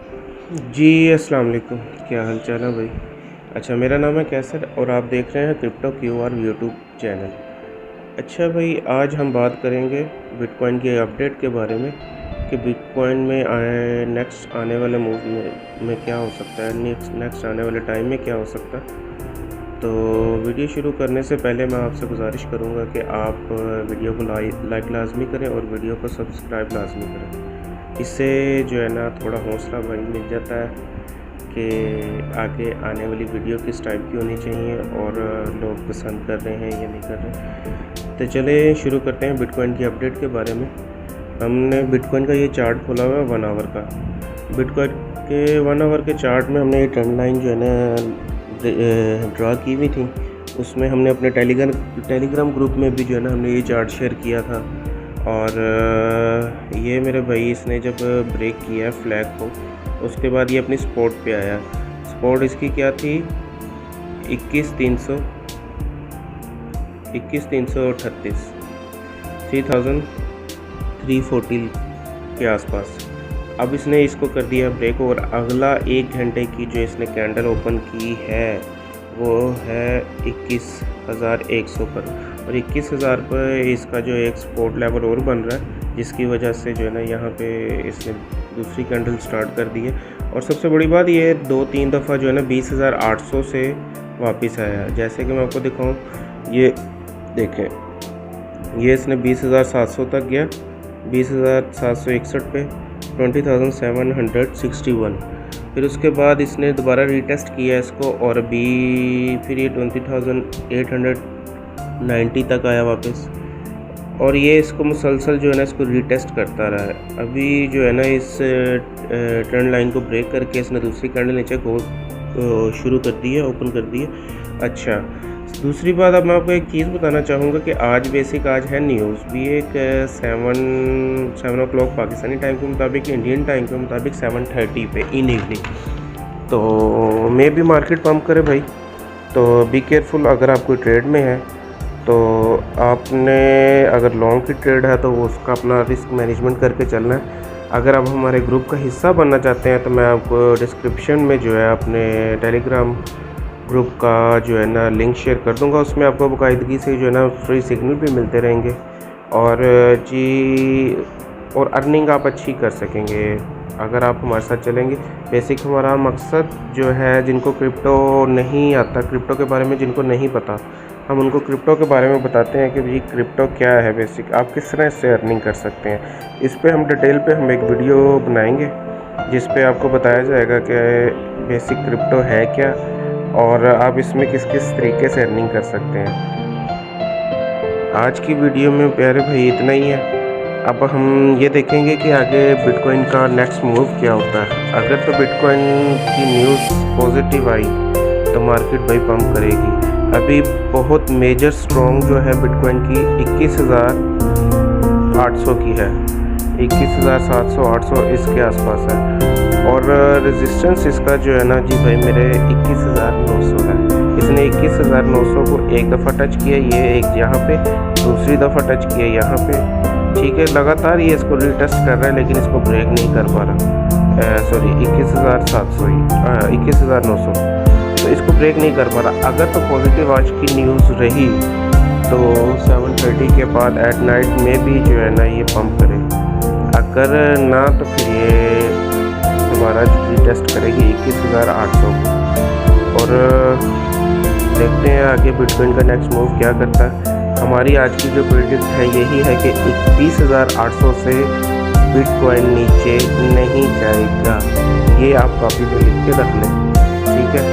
जी, अस्सलाम वालेकुम। क्या हाल चाल है भाई? अच्छा, मेरा नाम है कैसर और आप देख रहे हैं क्रिप्टो क्यूआर यूट्यूब चैनल। अच्छा भाई, आज हम बात करेंगे बिटकॉइन के अपडेट के बारे में कि बिटकॉइन में नेक्स्ट आने वाले मूव में क्या हो सकता है, नेक्स्ट आने वाले टाइम में क्या हो सकता है। तो वीडियो शुरू करने से पहले मैं आपसे गुजारिश करूँगा कि आप वीडियो को लाइक लाजमी करें और वीडियो को सब्सक्राइब लाजमी करें। इससे जो है ना थोड़ा हौसला भाई मिल जाता है कि आगे आने वाली वीडियो किस टाइप की होनी चाहिए और लोग पसंद कर रहे हैं या नहीं कर रहे। तो चले शुरू करते हैं बिटकॉइन की अपडेट के बारे में। हमने बिटकॉइन का ये चार्ट खोला हुआ है 1 आवर का। बिटकॉइन के 1 आवर के चार्ट में हमने ये ट्रेंड लाइन जो है ना ड्रा की हुई थी। उसमें हमने अपने टेलीग्राम ग्रुप में भी जो है ना हमने ये चार्ट शेयर किया था। और ये मेरे भाई इसने जब ब्रेक किया फ्लैग को, उसके बाद ये अपनी सपोर्ट पे आया। सपोर्ट इसकी क्या थी? 21,338 3340 के आसपास। अब इसने इसको कर दिया ब्रेक और अगला 1 घंटे की जो इसने कैंडल ओपन की है वो है 21,100 पर, और 21,000 पर इसका जो एक सपोर्ट लेवल और बन रहा है, जिसकी वजह से जो है ना यहाँ पे इसने दूसरी कैंडल स्टार्ट कर दी है। और सबसे बड़ी बात ये 2-3 दफ़ा जो है ना 20,800 से वापस आया। जैसे कि मैं आपको दिखाऊँ, ये देखें, ये इसने 20,700 तक गया, 20,761 पे, 20,761। फिर उसके बाद इसने दोबारा रीटेस्ट किया इसको और अभी फिर ये 20,890 तक आया वापस। और ये इसको मुसलसल जो है ना इसको रीटेस्ट करता रहा है। अभी जो है ना इस ट्रेंड लाइन को ब्रेक करके इसने दूसरी कैंडल नीचे को शुरू कर दी है, ओपन कर दी है। अच्छा, दूसरी बात अब मैं आपको एक चीज़ बताना चाहूँगा कि आज है न्यूज़ भी एक 7 o'clock पाकिस्तानी टाइम के मुताबिक, इंडियन टाइम के मुताबिक 7:30 पे इन इवनिंग। तो मे भी मार्केट पम्प करे भाई, तो बी केयरफुल। अगर आप कोई ट्रेड में है तो आपने, अगर लॉन्ग की ट्रेड है तो उसका अपना रिस्क मैनेजमेंट करके चलना है। अगर आप हमारे ग्रुप का हिस्सा बनना चाहते हैं तो मैं आपको डिस्क्रिप्शन में जो है अपने टेलीग्राम ग्रुप का जो है ना लिंक शेयर कर दूंगा। उसमें आपको बाकायदगी से जो है ना फ्री सिग्नल भी मिलते रहेंगे और और अर्निंग आप अच्छी कर सकेंगे अगर आप हमारे साथ चलेंगे। बेसिक हमारा मकसद जो है, जिनको क्रिप्टो नहीं आता, क्रिप्टो के बारे में जिनको नहीं पता, हम उनको क्रिप्टो के बारे में बताते हैं कि भाई क्रिप्टो क्या है, बेसिक आप किस तरह से अर्निंग कर सकते हैं। इस पे हम डिटेल पे हम एक वीडियो बनाएंगे जिस पे आपको बताया जाएगा कि बेसिक क्रिप्टो है क्या और आप इसमें किस किस तरीके से अर्निंग कर सकते हैं। आज की वीडियो में प्यारे भाई इतना ही है। अब हम ये देखेंगे कि आगे बिटकॉइन का नेक्स्ट मूव क्या होता है। अगर तो बिटकॉइन की न्यूज़ पॉजिटिव आई तो मार्केट भाई पंप करेगी। अभी बहुत मेजर स्ट्रॉन्ग जो है बिटकॉइन की 21,800 की है, 21,700 800 इसके आसपास है। और रेजिस्टेंस इसका जो है ना जी भाई मेरे 21,900 है। इसने 21,900 को एक दफ़ा टच किया, ये एक यहाँ पे, दूसरी दफ़ा टच किया यहाँ पे, ठीक है। लगातार ये इसको रीटेस्ट कर रहा है लेकिन इसको ब्रेक नहीं कर पा रहा। सॉरी 21,700 ही, 21,900, तो इसको ब्रेक नहीं कर पा रहा। अगर तो पॉजिटिव आज की न्यूज़ रही तो 7:30 के बाद एट नाइट में भी जो है ना ये पंप करे। अगर ना तो फिर ये दोबारा रीटेस्ट करेगी 21,800 को। और देखते हैं आगे बिटकॉइन का नेक्स्ट मूव क्या करता है। हमारी आज की जो प्रेडिक्ट है यही है कि 21,800 से बिटकॉइन नीचे नहीं जाएगा। ये आप कॉपी पे लिख के रख लें, ठीक है।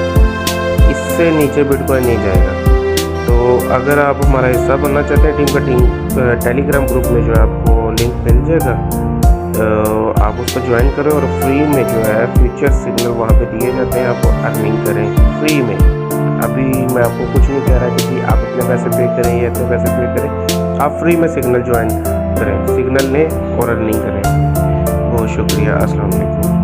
इससे नीचे बिटकॉइन नहीं जाएगा। तो अगर आप हमारा हिस्सा बनना चाहते हैं टीम टेलीग्राम ग्रुप में जो है आपको लिंक मिल जाएगा, तो आप उसको ज्वाइन करें और फ्री में जो है फ्यूचर सिग्नल वहाँ पे दिए जाते हैं, आप अर्निंग करें फ्री में। अभी मैं आपको कुछ नहीं कह रहा कि आप इतने पैसे पे करें या इतने पैसे पे करें, आप फ्री में सिग्नल ज्वाइन करें, सिग्नल लें और अर्निंग करें। बहुत शुक्रिया, अस्सलाम वालेकुम।